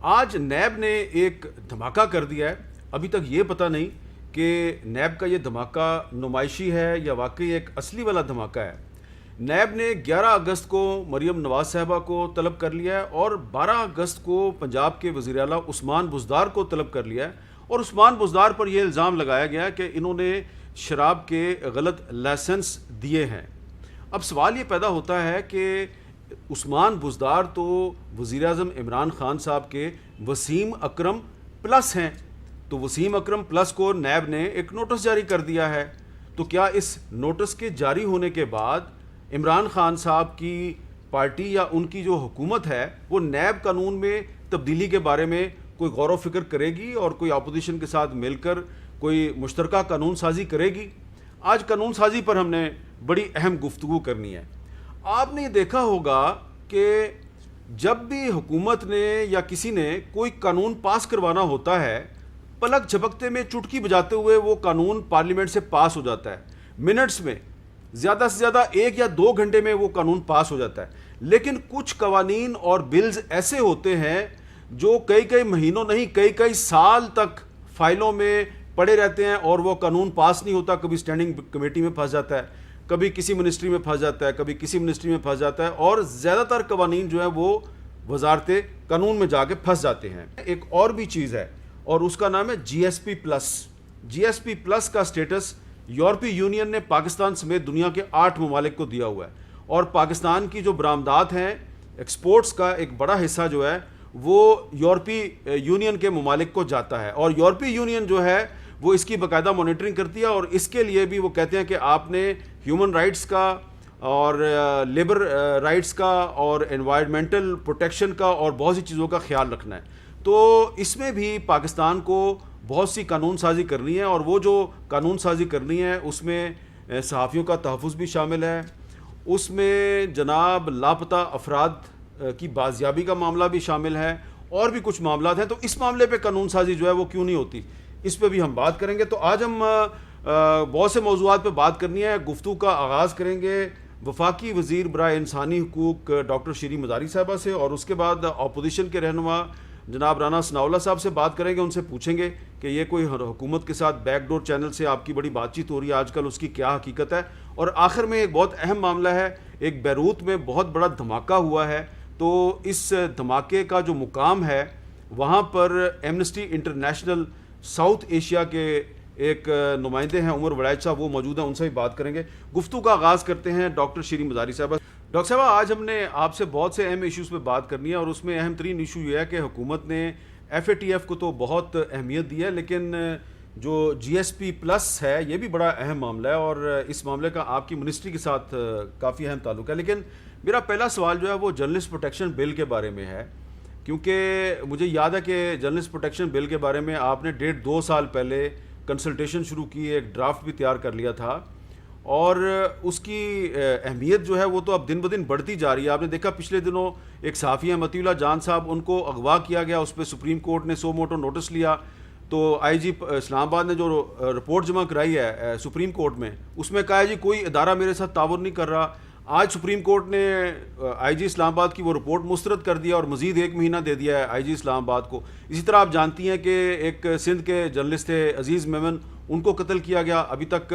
آج نیب نے ایک دھماکہ کر دیا ہے. ابھی تک یہ پتہ نہیں کہ نیب کا یہ دھماکہ نمائشی ہے یا واقعی ایک اصلی والا دھماکہ ہے. نیب نے 11 اگست کو مریم نواز صاحبہ کو طلب کر لیا ہے اور 12 اگست کو پنجاب کے وزیر اعلیٰ عثمان بزدار کو طلب کر لیا ہے. اور عثمان بزدار پر یہ الزام لگایا گیا ہے کہ انہوں نے شراب کے غلط لائسنس دیے ہیں. اب سوال یہ پیدا ہوتا ہے کہ عثمان بزدار تو وزیر اعظم عمران خان صاحب کے وسیم اکرم پلس ہیں، تو وسیم اکرم پلس کو نیب نے ایک نوٹس جاری کر دیا ہے. تو کیا اس نوٹس کے جاری ہونے کے بعد عمران خان صاحب کی پارٹی یا ان کی جو حکومت ہے وہ نیب قانون میں تبدیلی کے بارے میں کوئی غور و فکر کرے گی اور کوئی اپوزیشن کے ساتھ مل کر کوئی مشترکہ قانون سازی کرے گی؟ آج قانون سازی پر ہم نے بڑی اہم گفتگو کرنی ہے. آپ نے یہ دیکھا ہوگا کہ جب بھی حکومت نے یا کسی نے کوئی قانون پاس کروانا ہوتا ہے، پلک جھپکتے میں چٹکی بجاتے ہوئے وہ قانون پارلیمنٹ سے پاس ہو جاتا ہے. منٹس میں، زیادہ سے زیادہ 1 یا 2 گھنٹے میں وہ قانون پاس ہو جاتا ہے. لیکن کچھ قوانین اور بلز ایسے ہوتے ہیں جو کئی مہینوں نہیں کئی سال تک فائلوں میں پڑے رہتے ہیں اور وہ قانون پاس نہیں ہوتا. کبھی اسٹینڈنگ کمیٹی میں پھنس جاتا ہے، کبھی کسی منسٹری میں پھنس جاتا ہے، کبھی کسی منسٹری میں پھنس جاتا ہے، اور زیادہ تر قوانین جو ہیں وہ وزارت قانون میں جا کے پھنس جاتے ہیں. ایک اور بھی چیز ہے اور اس کا نام ہے جی ایس پی پلس. جی ایس پی پلس کا سٹیٹس یورپی یونین نے پاکستان سمیت دنیا کے 8 ممالک کو دیا ہوا ہے، اور پاکستان کی جو برآمدات ہیں، ایکسپورٹس کا ایک بڑا حصہ جو ہے وہ یورپی یونین کے ممالک کو جاتا ہے. اور یورپی یونین جو ہے وہ اس کی باقاعدہ مانیٹرنگ کرتی ہے، اور اس کے لیے بھی وہ کہتے ہیں کہ آپ نے ہیومن رائٹس کا اور لیبر رائٹس کا اور انوائرمنٹل پروٹیکشن کا اور بہت سی چیزوں کا خیال رکھنا ہے. تو اس میں بھی پاکستان کو بہت سی قانون سازی کرنی ہے، اور وہ جو قانون سازی کرنی ہے اس میں صحافیوں کا تحفظ بھی شامل ہے، اس میں جناب لاپتہ افراد کی بازیابی کا معاملہ بھی شامل ہے، اور بھی کچھ معاملات ہیں. تو اس معاملے پہ قانون سازی جو ہے وہ کیوں نہیں ہوتی، اس پہ بھی ہم بات کریں گے. تو آج ہم بہت سے موضوعات پہ بات کرنی ہے. گفتگو کا آغاز کریں گے وفاقی وزیر برائے انسانی حقوق ڈاکٹر شیریں مزاری صاحبہ سے، اور اس کے بعد اپوزیشن کے رہنما جناب رانا ثناءاللہ صاحب سے بات کریں گے. ان سے پوچھیں گے کہ یہ کوئی حکومت کے ساتھ بیک ڈور چینل سے آپ کی بڑی بات چیت ہو رہی ہے آج کل، اس کی کیا حقیقت ہے. اور آخر میں ایک بہت اہم معاملہ ہے، ایک بیروت میں بہت بڑا دھماکہ ہوا ہے، تو اس دھماکے کا جو مقام ہے وہاں پر ایمنسٹی انٹرنیشنل ساؤتھ ایشیا کے ایک نمائندے ہیں عمر وڑائچ صاحب، وہ موجود ہیں، ان سے بھی بات کریں گے. گفتگو کا آغاز کرتے ہیں ڈاکٹر شیریں مزاری صاحبہ. ڈاکٹر صاحبہ، آج ہم نے آپ سے بہت سے اہم ایشوز پہ بات کرنی ہے، اور اس میں اہم ترین ایشو یہ ہے کہ حکومت نے ایف اے ٹی ایف کو تو بہت اہمیت دی ہے، لیکن جو جی ایس پی پلس ہے یہ بھی بڑا اہم معاملہ ہے، اور اس معاملے کا آپ کی منسٹری کے ساتھ کافی اہم تعلق ہے. لیکن میرا پہلا سوال جو ہے وہ جرنلسٹ پروٹیکشن بل کے بارے میں ہے، کیونکہ مجھے یاد ہے کہ جرنلسٹ پروٹیکشن بل کے بارے میں آپ نے 1.5-2 سال پہلے کنسلٹیشن شروع کی، ایک ڈرافٹ بھی تیار کر لیا تھا، اور اس کی اہمیت جو ہے وہ تو اب دن بدن بڑھتی جا رہی ہے. آپ نے دیکھا پچھلے دنوں ایک صحافی ہیں مطیع اللہ جان صاحب، ان کو اغوا کیا گیا، اس پہ سپریم کورٹ نے سو موٹو نوٹس لیا. تو آئی جی اسلام آباد نے جو رپورٹ جمع کرائی ہے سپریم کورٹ میں، اس میں کہا ہے جی کوئی ادارہ میرے ساتھ تعاون نہیں کر رہا. آج سپریم کورٹ نے آئی جی اسلام آباد کی وہ رپورٹ مسترد کر دیا اور مزید 1 مہینہ دے دیا ہے آئی جی اسلام آباد کو. اسی طرح آپ جانتی ہیں کہ ایک سندھ کے جرنلسٹ تھے عزیز میمن، ان کو قتل کیا گیا، ابھی تک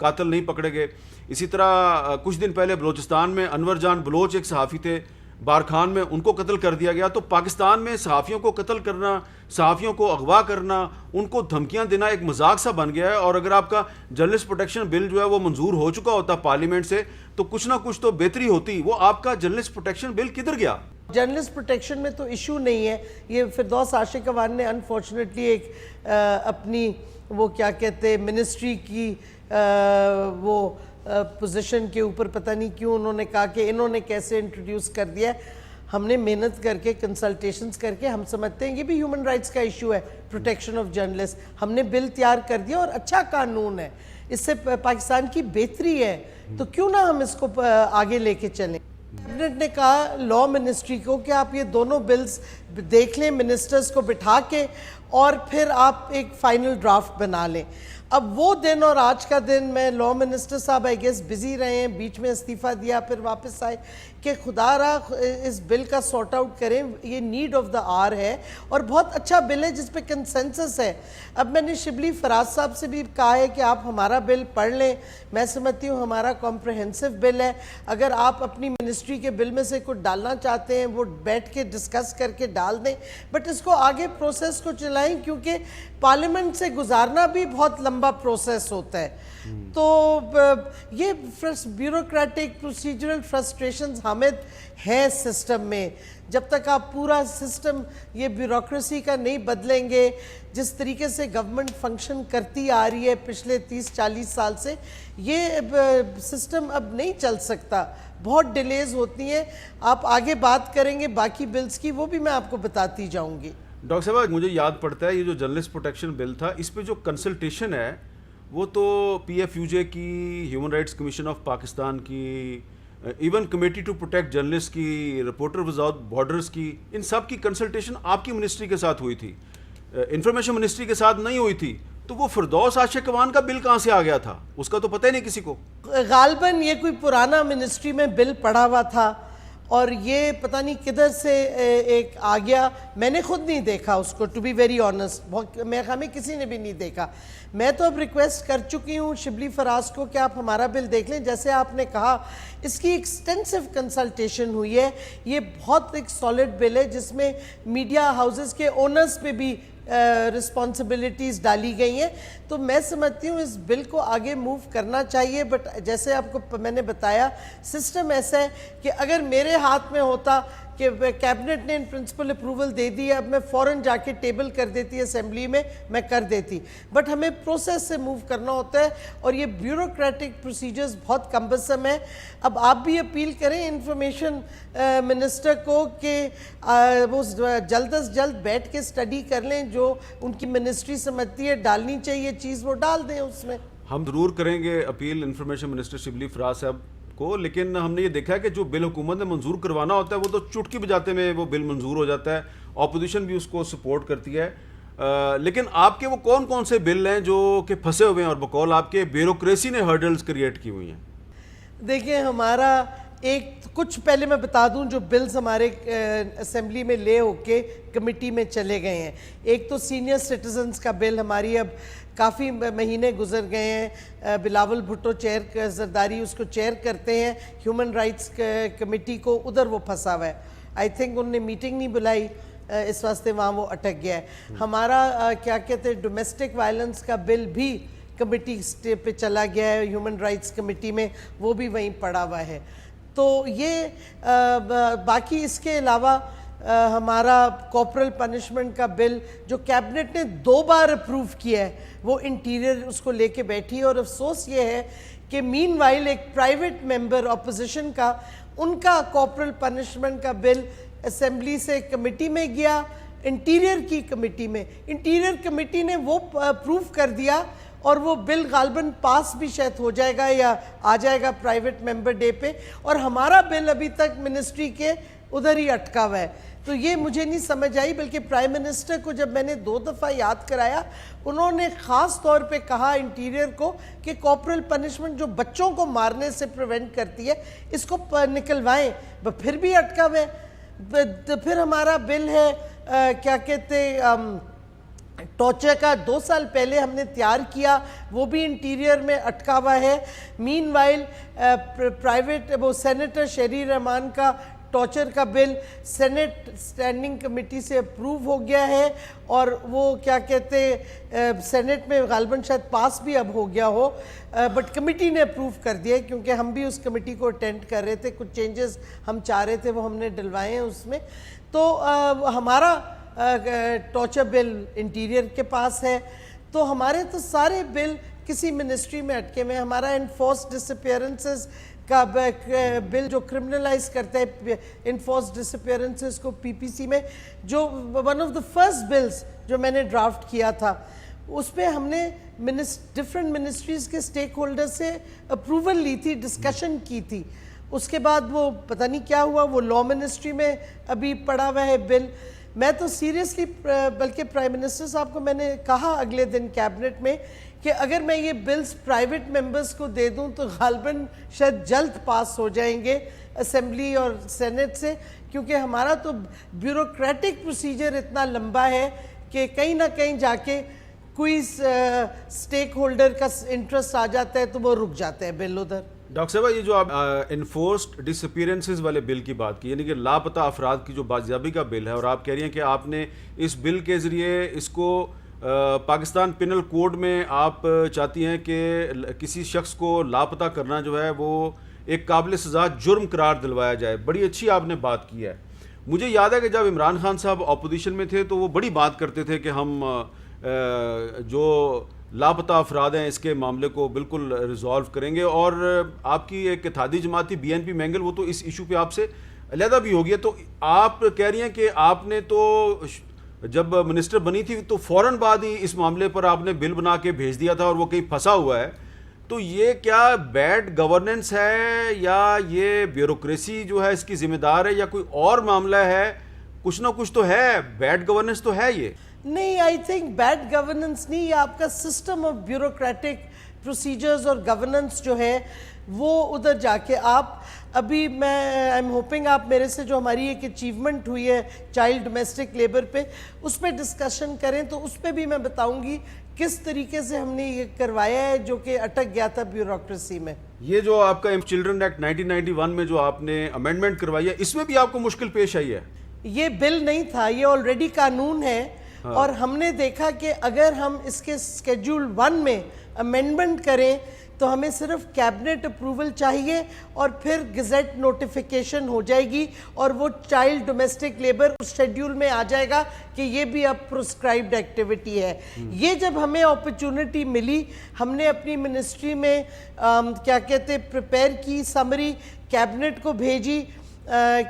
قاتل نہیں پکڑے گئے. اسی طرح کچھ دن پہلے بلوچستان میں انور جان بلوچ ایک صحافی تھے بارکھان میں، ان کو قتل کر دیا گیا. تو پاکستان میں صحافیوں کو قتل کرنا، صحافیوں کو اغوا کرنا، ان کو دھمکیاں دینا ایک مذاق سا بن گیا ہے. اور اگر آپ کا جرنلسٹ پروٹیکشن بل جو ہے وہ منظور ہو چکا ہوتا پارلیمنٹ سے تو کچھ نہ کچھ تو بہتری ہوتی. وہ آپ کا جرنلسٹ پروٹیکشن بل کدھر گیا؟ جرنلسٹ پروٹیکشن میں تو ایشو نہیں ہے. یہ فردوس عاشق اوان نے انفارچونیٹلی ایک اپنی وہ کیا کہتے ہیں منسٹری کی وہ پوزیشن کے اوپر پتہ نہیں کیوں انہوں نے کہا کہ انہوں نے کیسے انٹروڈیوس کر دیا ہے. ہم نے محنت کر کے کنسلٹیشنز کر کے ہم سمجھتے ہیں یہ بھی ہیومن رائٹس کا ایشو ہے، پروٹیکشن آف جرنلسٹ. ہم نے بل تیار کر دیا اور اچھا قانون ہے، اس سے پاکستان کی بہتری ہے، تو کیوں نہ ہم اس کو آگے لے کے چلیں. کیبنٹ نے کہا لاء منسٹری کو کہ آپ یہ دونوں بلز دیکھ لیں منسٹرز کو بٹھا کے اور پھر آپ ایک فائنل ڈرافٹ بنا لیں. اب وہ دن اور آج کا دن میں لا منسٹر صاحب آئی گیس بزی رہے ہیں, بیچ میں استعفیٰ دیا پھر واپس آئے, کہ خدا را اس بل کا سارٹ آؤٹ کریں, یہ نیڈ آف دا آر ہے اور بہت اچھا بل ہے جس پہ کنسنسس ہے. اب میں نے شبلی فراز صاحب سے بھی کہا ہے کہ آپ ہمارا بل پڑھ لیں, میں سمجھتی ہوں ہمارا کمپریہنسو بل ہے, اگر آپ اپنی منسٹری کے بل میں سے کچھ ڈالنا چاہتے ہیں وہ بیٹھ کے ڈسکس کر کے ڈال دیں, بٹ اس کو آگے پروسیس کو چلائیں کیونکہ پارلیمنٹ سے گزارنا بھی بہت لمبا پروسیس ہوتا ہے. تو یہ بیوروکریٹک پروسیجرل فرسٹریشنز حامد ہیں سسٹم میں. جب تک آپ پورا سسٹم یہ بیوروکریسی کا نہیں بدلیں گے, جس طریقے سے گورنمنٹ فنکشن کرتی آ رہی ہے پچھلے 30-40 سال سے, یہ سسٹم اب نہیں چل سکتا, بہت ڈیلیز ہوتی ہیں. آپ آگے بات کریں گے باقی بلز کی, وہ بھی میں آپ کو بتاتی جاؤں گی. ڈاکٹر صاحب مجھے یاد پڑتا ہے یہ جو جرنلسٹ پروٹیکشن بل تھا, اس پہ جو کنسلٹیشن ہے وہ تو پی ایف یو جے کی, human rights commission of Pakistan کی, even committee to protect journalist کی, رپورٹر وداؤٹ بارڈرز کی, ان سب کی کنسلٹیشن آپ کی منسٹری کے ساتھ ہوئی تھی, انفارمیشن منسٹری کے ساتھ نہیں ہوئی تھی. تو وہ فردوس عاشق اعوان کا بل کہاں سے آ گیا تھا, اس کا تو پتہ ہی نہیں کسی کو. غالباً یہ کوئی پرانا منسٹری میں بل پڑا ہوا تھا اور یہ پتہ نہیں کدھر سے ایک آ گیا. میں نے خود نہیں دیکھا اس کو, ٹو بی ویری آنیسٹ, میرے خیال میں کسی نے بھی نہیں دیکھا. میں تو اب ریکویسٹ کر چکی ہوں شبلی فراز کو کہ آپ ہمارا بل دیکھ لیں. جیسے آپ نے کہا اس کی ایکسٹینسو کنسلٹیشن ہوئی ہے, یہ بہت ایک سالڈ بل ہے جس میں میڈیا ہاؤسز کے اونرز پہ بھی رسپانسبلٹیز ڈالی گئی ہیں. تو میں سمجھتی ہوں اس بل کو آگے موو کرنا چاہیے, بٹ جیسے آپ کو میں نے بتایا سسٹم ایسا ہے کہ اگر میرے ہاتھ میں ہوتا کہ کیبنٹ نے ان پرنسپل اپروول دے دی, اب میں فوراً جا کے ٹیبل کر دیتی اسمبلی میں کر دیتی, بٹ ہمیں پروسیس سے موو کرنا ہوتا ہے اور یہ بیوروکریٹک پروسیجرز بہت کمبرسم ہے. اب آپ بھی اپیل کریں انفارمیشن منسٹر کو کہ وہ جلد از جلد بیٹھ کے اسٹڈی کر لیں, جو ان کی منسٹری سمجھتی ہے ڈالنی چاہیے چیز وہ ڈال دیں اس میں. ہم ضرور کریں گے appeal information minister Shibli Faraz صاحب کو, لیکن ہم نے یہ دیکھا ہے کہ جو بل حکومت نے منظور کروانا ہوتا ہے وہ تو چٹکی بجاتے میں وہ بل منظور ہو جاتا ہے, اپوزیشن بھی اس کو سپورٹ کرتی ہے. لیکن آپ کے وہ کون کون سے بل ہیں جو کہ پھنسے ہوئے ہیں اور بقول آپ کے بیوروکریسی نے ہرڈلز کریٹ کی ہوئی ہیں؟ دیکھیں ہمارا ایک کچھ پہلے میں بتا دوں جو بلز ہمارے اسمبلی میں لے ہو کے کمیٹی میں چلے گئے ہیں. ایک تو سینئر سٹیزنز کا بل, ہماری اب کافی مہینے گزر گئے ہیں, بلاول بھٹو زرداری اس کو چیئر کرتے ہیں ہیومن رائٹس کمیٹی کو, ادھر وہ پھنسا ہوا ہے. آئی تھنک انہوں نے میٹنگ نہیں بلائی, اس واسطے وہاں وہ اٹک گیا ہے. ہمارا کیا کہتے ہیں ڈومیسٹک وائلنس کا بل بھی کمیٹی پہ چلا گیا ہے ہیومن رائٹس کمیٹی میں, وہ بھی وہیں پڑا ہوا ہے. تو یہ باقی اس کے علاوہ ہمارا کارپورل پنشمنٹ کا بل جو کیبنٹ نے 2 بار اپروو کیا ہے, وہ انٹیریئر اس کو لے کے بیٹھی ہے. اور افسوس یہ ہے کہ مین وائل ایک پرائیویٹ ممبر اپوزیشن کا, ان کا کارپورل پنشمنٹ کا بل اسمبلی سے کمیٹی میں گیا, انٹیریئر کی کمیٹی میں, انٹیریئر کمیٹی نے وہ اپروو کر دیا اور وہ بل غالباً پاس بھی شاید ہو جائے گا یا آ جائے گا پرائیویٹ ممبر ڈے پہ, اور ہمارا بل ابھی تک منسٹری کے ادھر ہی اٹکا ہوا ہے. تو یہ مجھے نہیں سمجھ آئی, بلکہ پرائم منسٹر کو جب میں نے 2 دفعہ یاد کرایا, انہوں نے خاص طور پہ کہا انٹیریئر کو کہ کارپورل پنشمنٹ جو بچوں کو مارنے سے پریونٹ کرتی ہے اس کو نکلوائیں, پھر بھی اٹکا ہوا ہے. پھر ہمارا بل ہے کیا کہتے ٹارچر کا, 2 سال پہلے ہم نے تیار کیا, وہ بھی انٹیریئر میں اٹکا ہوا ہے. مین وائل پرائیویٹ وہ سینیٹر شہری رحمان کا ٹارچر کا بل سینٹ اسٹینڈنگ کمیٹی سے اپروو ہو گیا ہے, اور وہ کیا کہتے سینٹ میں غالباً شاید پاس بھی اب ہو گیا ہو, بٹ کمیٹی نے اپروو کر دیا ہے کیونکہ ہم بھی اس کمیٹی کو اٹینڈ کر رہے تھے, کچھ چینجز ہم چاہ رہے تھے وہ ہم نے ڈلوائے ہیں اس میں. تو ہمارا ٹارچر بل انٹیریئر کے پاس ہے. تو ہمارے تو سارے بل کسی منسٹری میں اٹکے ہوئے ہیں. ہمارا انفورس ڈس اپیئرنسز کا بل جو کرمنلائز کرتا ہے انفورس ڈس اپیئرنسز کو پی پی سی میں, جو one of the first bills جو میں نے ڈرافٹ کیا تھا, اس پہ ہم نے ڈفرینٹ منسٹریز کے سٹیک ہولڈر سے اپروول لی تھی, ڈسکشن کی تھی. اس کے بعد وہ پتہ نہیں کیا ہوا, وہ لا منسٹری میں ابھی پڑا ہوا ہے بل. میں تو سیریسلی بلکہ پرائم منسٹر صاحب کو میں نے کہا اگلے دن کیبنٹ میں کہ اگر میں یہ بلز پرائیویٹ ممبرز کو دے دوں تو غالباً شاید جلد پاس ہو جائیں گے اسمبلی اور سینٹ سے، کیونکہ ہمارا تو بیوروکریٹک پروسیجر اتنا لمبا ہے کہ کہیں نہ کہیں جا کے کوئی سٹیک ہولڈر کا انٹرسٹ آ جاتا ہے تو وہ رک جاتا ہے بل ادھر۔ ڈاکٹر صاحبہ، یہ جو آپ انفورسڈ ڈس اپیرنسز والے بل کی بات کی، یعنی کہ لاپتہ افراد کی جو بازیابی کا بل ہے، اور آپ کہہ رہی ہیں کہ آپ نے اس بل کے ذریعے اس کو پاکستان پینل کوڈ میں آپ چاہتی ہیں کہ کسی شخص کو لاپتہ کرنا جو ہے وہ ایک قابل سزا جرم قرار دلوایا جائے۔ بڑی اچھی آپ نے بات کی ہے۔ مجھے یاد ہے کہ جب عمران خان صاحب اپوزیشن میں تھے تو وہ بڑی بات کرتے تھے کہ ہم جو لاپتہ افراد ہیں اس کے معاملے کو بالکل ریزالو کریں گے، اور آپ کی ایک اتحادی جماعت تھی BNP مینگل، وہ تو اس ایشو پہ آپ سے علیحدہ بھی ہو گیا۔ تو آپ کہہ رہی ہیں کہ آپ نے تو جب منسٹر بنی تھی تو فوراً بعد ہی اس معاملے پر آپ نے بل بنا کے بھیج دیا تھا اور وہ کہیں پھنسا ہوا ہے، تو یہ کیا بیڈ گورننس ہے یا یہ بیوروکریسی جو ہے اس کی ذمہ دار ہے یا کوئی اور معاملہ ہے؟ کچھ نہ کچھ تو ہے، بیڈ گورننس تو ہے یہ۔ نہیں، آئی تھنک بیڈ گورننس نہیں، یہ آپ کا سسٹم آف بیوروکریٹک پروسیجرز اور گورننس جو ہے وہ ادھر جا کے آپ ابھی میں آئی ایم ہوپنگ آپ میرے سے جو ہماری ایک اچیومنٹ ہوئی ہے چائلڈ ڈومیسٹک لیبر پہ اس پہ ڈسکشن کریں تو اس پہ بھی میں بتاؤں گی کس طریقے سے ہم نے یہ کروایا ہے جو کہ اٹک گیا تھا بیوروکریسی میں۔ یہ جو آپ کا چلڈرن ایکٹ 1991 میں جو آپ نے امینڈمنٹ کروائی ہے، اس میں بھی آپ کو مشکل پیش آئی ہے؟ یہ بل نہیں تھا، یہ آلریڈی قانون ہے، اور ہم نے دیکھا کہ اگر ہم اس کے اسکیڈول 1 میں امینڈمنٹ کریں تو ہمیں صرف کیبنٹ اپروول چاہیے اور پھر گزٹ نوٹیفیکیشن ہو جائے گی اور وہ چائلڈ ڈومیسٹک لیبر اس شیڈیول میں آ جائے گا کہ یہ بھی اب پرسکرائبڈ ایکٹیویٹی ہے۔ یہ جب ہمیں اپرچونٹی ملی، ہم نے اپنی منسٹری میں کیا کہتے پریپیئر کی سمری، کیبنٹ کو بھیجی،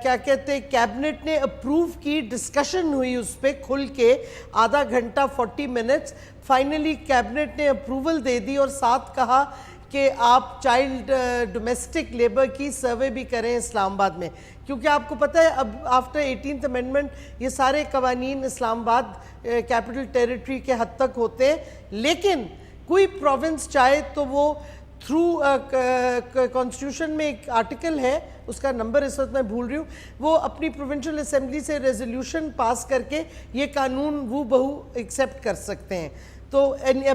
کیا کہتے کیبنٹ نے اپروو کی، ڈسکشن ہوئی اس پہ کھل کے آدھا گھنٹہ 40 منٹس، فائنلی کیبنٹ نے اپروول دے دی اور ساتھ کہا کہ آپ چائلڈ ڈومیسٹک لیبر کی سروے بھی کریں اسلام آباد میں، کیونکہ آپ کو پتہ ہے اب آفٹر 18th امینڈمنٹ یہ سارے قوانین اسلام آباد کیپٹل ٹیریٹری کے حد تک ہوتے ہیں، لیکن کوئی پروونس چاہے تو وہ تھرو کانسٹیٹیوشن میں ایک آرٹیکل ہے، اس کا نمبر اس وقت میں بھول رہی ہوں، وہ اپنی پروونشل اسمبلی سے ریزولوشن پاس کر کے یہ قانون وہ بہو ایکسیپٹ کر سکتے ہیں، تو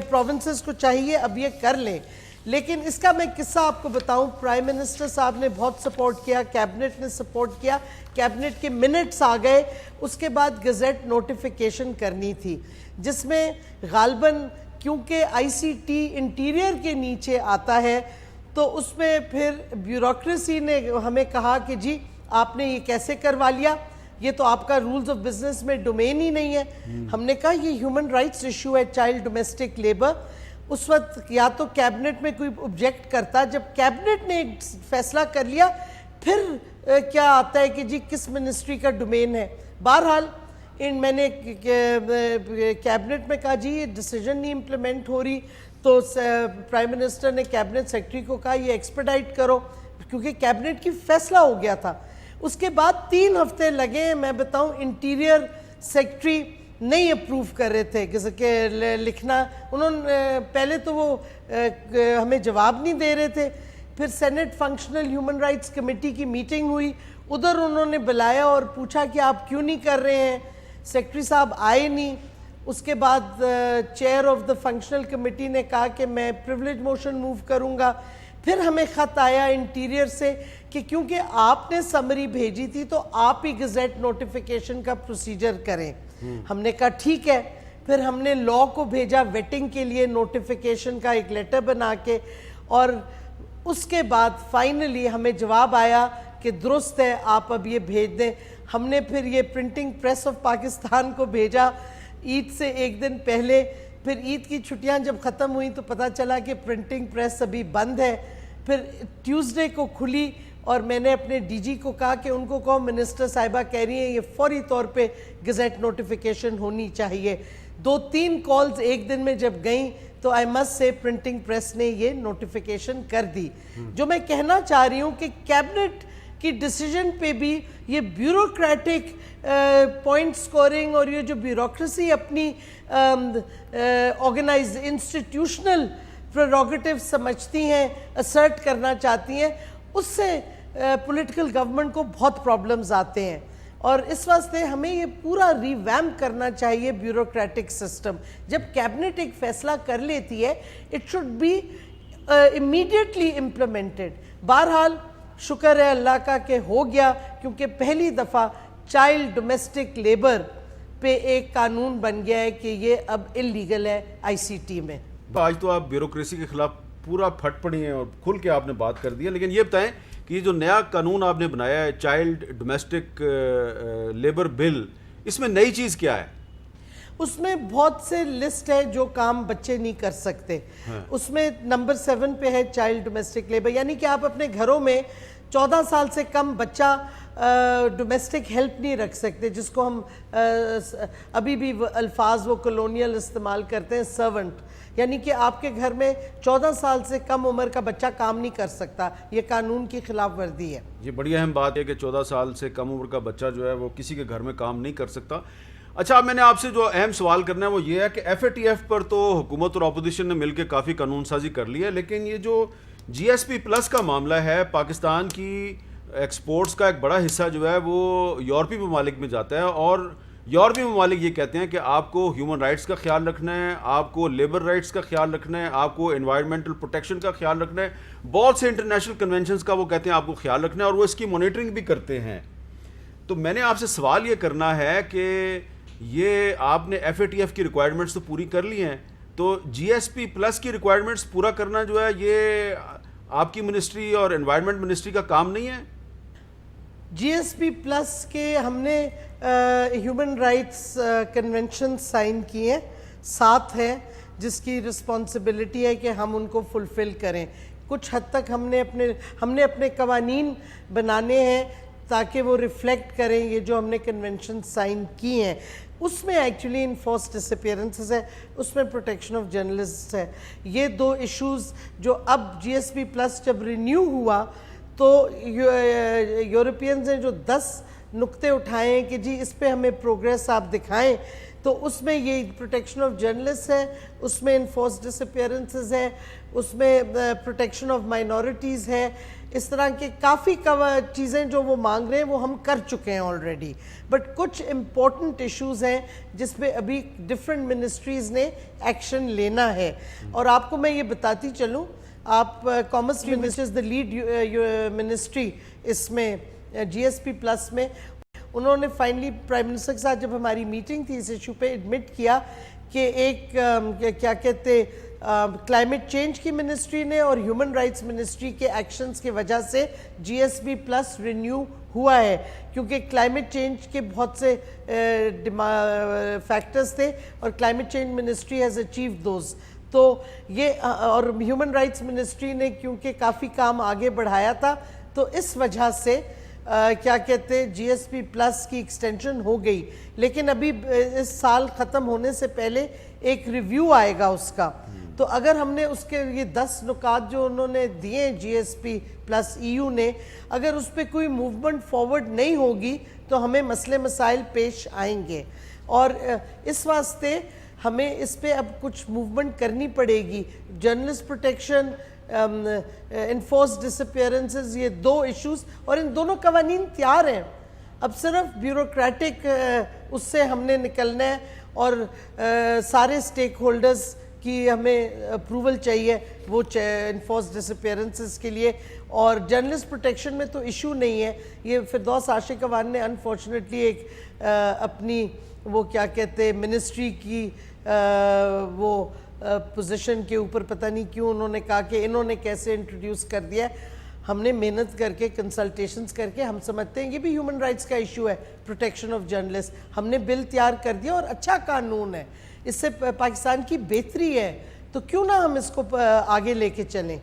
پروونسز کو چاہیے اب یہ کر لیں۔ لیکن اس کا میں قصہ آپ کو بتاؤں، پرائم منسٹر صاحب نے بہت سپورٹ کیا، کیبنٹ نے سپورٹ کیا، کیبنٹ کے منٹس آ گئے، اس کے بعد گزٹ نوٹیفیکیشن کرنی تھی جس میں غالباً کیونکہ ICT انٹیریئر کے نیچے آتا ہے تو اس میں پھر بیوروکریسی نے ہمیں کہا کہ جی آپ نے یہ کیسے کروا لیا، یہ تو آپ کا رولز آف بزنس میں ڈومین ہی نہیں ہے۔ ہم نے کہا یہ ہیومن رائٹس ایشو ہے چائلڈ ڈومیسٹک لیبر۔ اس وقت یا تو کیبنٹ میں کوئی آبجیکٹ کرتا، جب کیبنٹ نے فیصلہ کر لیا پھر کیا آتا ہے کہ جی کس منسٹری کا ڈومین ہے۔ بہرحال میں نے کیبنٹ میں کہا جی یہ ڈیسیجن نہیں امپلیمنٹ ہو رہی، تو پرائم منسٹر نے کیبنٹ سیکرٹری کو کہا یہ ایکسپیڈائٹ کرو، کیونکہ کیبنٹ کی فیصلہ ہو گیا تھا۔ اس کے بعد 3 ہفتے لگے، میں بتاؤں انٹیریئر سیکرٹری نہیں اپروو کر رہے تھے کہ لکھنا، انہوں نے پہلے تو وہ ہمیں جواب نہیں دے رہے تھے، پھر senate functional human rights committee کی میٹنگ ہوئی، ادھر انہوں نے بلایا اور پوچھا کہ آپ کیوں نہیں کر رہے ہیں، سیکرٹری صاحب آئے نہیں۔ اس کے بعد chair of the functional committee نے کہا کہ میں پریولیج موشن موو کروں گا۔ پھر ہمیں خط آیا انٹیریئر سے کہ کیونکہ آپ نے سمری بھیجی تھی تو آپ ہی گزٹ نوٹیفیکیشن کا پروسیجر کریں۔ ہم نے کہا ٹھیک ہے، پھر ہم نے لا کو بھیجا ویٹنگ کے لیے نوٹیفیکیشن کا ایک لیٹر بنا کے، اور اس کے بعد فائنلی ہمیں جواب آیا کہ درست ہے آپ اب یہ بھیج دیں۔ ہم نے پھر یہ پرنٹنگ پریس آف پاکستان کو بھیجا عید سے ایک دن پہلے، پھر عید کی چھٹیاں جب ختم ہوئیں تو پتہ چلا کہ پرنٹنگ پریس ابھی بند ہے، پھر ٹیوزڈے کو کھلی اور میں نے اپنے ڈی جی کو کہا کہ ان کو کہو منسٹر صاحبہ کہہ رہی ہیں یہ فوری طور پہ گزٹ نوٹیفیکیشن ہونی چاہیے۔ 2-3 کالز ایک دن میں جب گئیں تو آئی مسٹ سے پرنٹنگ پریس نے یہ نوٹیفیکیشن کر دی۔ جو میں کہنا چاہ رہی ہوں کہ کیبنٹ کی ڈیسیجن پہ بھی یہ بیوروکریٹک پوائنٹ سکورنگ اور یہ جو بیوروکریسی اپنی آرگنائز انسٹیٹیوشنل پریروگیٹیو سمجھتی ہیں، اسرٹ کرنا چاہتی ہیں، اس سے پولیٹیکل گورنمنٹ کو بہت پرابلمز آتے ہیں. اور اس واسطے ہمیں یہ پورا ریویمپ کرنا چاہیے بیوروکریٹک سسٹم. جب کیبنٹ ایک فیصلہ کر لیتی ہے it should be immediately implemented. بہرحال شکر ہے اللہ کا کہ ہو گیا، کیونکہ پہلی دفعہ چائلڈ ڈومیسٹک لیبر پہ ایک قانون بن گیا ہے کہ یہ اب انلیگل ہے آئی سی ٹی میں. آج تو آپ بیوروکریسی کے خلاف پورا پھٹ پڑی ہیں اور کھل کے آپ نے بات کر دی ہے، لیکن یہ بتائیں کہ یہ جو نیا قانون آپ نے بنایا ہے چائلڈ ڈومیسٹک لیبر بل، اس میں نئی چیز کیا ہے؟ اس میں بہت سے لسٹ ہے جو کام بچے نہیں کر سکتے. اس میں نمبر 7 پہ ہے چائلڈ ڈومیسٹک لیبر، یعنی کہ آپ اپنے گھروں میں 14 سال سے کم بچہ ڈومیسٹک ہیلپ نہیں رکھ سکتے، جس کو ہم ابھی بھی الفاظ وہ کولونیل استعمال کرتے ہیں، سرونٹ. یعنی کہ آپ کے گھر میں 14 سال سے کم عمر کا بچہ کام نہیں کر سکتا. یہ قانون کی خلاف ورزی ہے. یہ بڑی اہم بات ہے کہ 14 سال سے کم عمر کا بچہ جو ہے وہ کسی کے گھر میں کام نہیں کر سکتا. اچھا، اب میں نے آپ سے جو اہم سوال کرنا ہے وہ یہ ہے کہ ایف اے ٹی ایف پر تو حکومت اور اپوزیشن نے مل کے کافی قانون سازی کر لی ہے، لیکن یہ جو جی ایس پی پلس کا معاملہ ہے، پاکستان کی ایکسپورٹس کا ایک بڑا حصہ جو ہے وہ یورپی ممالک میں جاتا ہے، اور یورپی ممالک یہ کہتے ہیں کہ آپ کو ہیومن رائٹس کا خیال رکھنا ہے، آپ کو لیبر رائٹس کا خیال رکھنا ہے، آپ کو انوائرمنٹل پروٹیکشن کا خیال رکھنا ہے، بہت سے انٹرنیشنل کنونشنز کا وہ کہتے ہیں آپ کو خیال رکھنا ہے، اور وہ اس کی مانیٹرنگ بھی کرتے ہیں. تو میں نے آپ سے سوال یہ کرنا ہے کہ یہ آپ نے ایف اے ٹی ایف کی ریکوائرمنٹس تو پوری کر لی ہیں، تو جی ایس پی پلس کی ریکوائرمنٹس پورا کرنا جو ہے یہ آپ کی منسٹری اور انوائرمنٹ منسٹری کا کام نہیں ہے؟ جی ایس پی پلس کے ہم نے ہیومن رائٹس کنونشن سائن کیے ہیں، 7 ہیں، جس کی رسپانسبلٹی ہے کہ ہم ان کو فلفل کریں. کچھ حد تک ہم نے اپنے قوانین بنانے ہیں تاکہ وہ ریفلیکٹ کریں یہ جو ہم نے کنونشن سائن کی ہیں. اس میں ایکچولی انفورس ڈس اپیرنسز ہے، اس میں پروٹیکشن آف جرنلسٹ ہے. یہ 2 ایشوز جو اب جی ایس پی پلس جب رینیو ہوا تو یورپینز نے جو 10 نقطے اٹھائے ہیں کہ جی اس پہ ہمیں پروگریس آپ دکھائیں، تو اس میں یہ پروٹیکشن آف جرنلسٹ ہے، اس میں انفورس ڈس اپیرنسز ہے، اس میں پروٹیکشن آف مائنورٹیز ہے. اس طرح کے کافی چیزیں جو وہ مانگ رہے ہیں وہ ہم کر چکے ہیں آلریڈی. بٹ کچھ امپورٹنٹ ایشوز ہیں جس پہ ابھی ڈفرینٹ منسٹریز نے ایکشن لینا ہے. اور آپ کو میں یہ بتاتی چلوں، آپ commerce ministry is the lead ministry اس میں جی ایس پی پلس میں، انہوں نے فائنلی پرائم منسٹر کے ساتھ جب ہماری میٹنگ تھی اس ایشو پہ ایڈمٹ کیا کہ ایک کیا کہتے کلائمیٹ چینج کی منسٹری نے اور ہیومن رائٹس منسٹری کے ایکشنز کی وجہ سے جی ایس پی پلس رینیو ہوا ہے، کیونکہ کلائمیٹ چینج کے بہت سے فیکٹرز تھے اور climate change ministry has achieved those. تو یہ اور ہیومن رائٹس منسٹری نے کیونکہ کافی کام آگے بڑھایا تھا تو اس وجہ سے کیا کہتے جی ایس پی پلس کی ایکسٹینشن ہو گئی. لیکن ابھی اس سال ختم ہونے سے پہلے ایک ریویو آئے گا اس کا، تو اگر ہم نے اس کے یہ 10 نکات جو انہوں نے دیے G S P plus E U نے، اگر اس پہ کوئی موومنٹ فارورڈ نہیں ہوگی تو ہمیں مسئلے مسائل پیش آئیں گے. اور اس واسطے ہمیں اس پہ اب کچھ موومنٹ کرنی پڑے گی. جرنلسٹ پروٹیکشن، انفورس ڈس اپیرنسز، یہ 2 ایشوز، اور ان دونوں قوانین تیار ہیں. اب صرف بیوروکریٹک اس سے ہم نے نکلنا ہے اور سارے سٹیک ہولڈرز کی ہمیں اپروول چاہیے وہ انفورس ڈس اپیرنسز کے لیے. اور جرنلسٹ پروٹیکشن میں تو ایشو نہیں ہے. یہ فردوس عاشق اوان نے انفارچونیٹلی ایک اپنی وہ کیا کہتے منسٹری کی وہ پوزیشن کے اوپر پتہ نہیں کیوں انہوں نے کہا کہ انہوں نے کیسے انٹروڈیوس کر دیا. ہم نے محنت کر کے کنسلٹیشنز کر کے ہم سمجھتے ہیں یہ بھی ہیومن رائٹس کا ایشو ہے، پروٹیکشن آف جرنلسٹ. ہم نے بل تیار کر دیا اور اچھا قانون ہے، اس سے پاکستان کی بہتری ہے، تو کیوں نہ ہم اس کو آگے لے کے چلیں.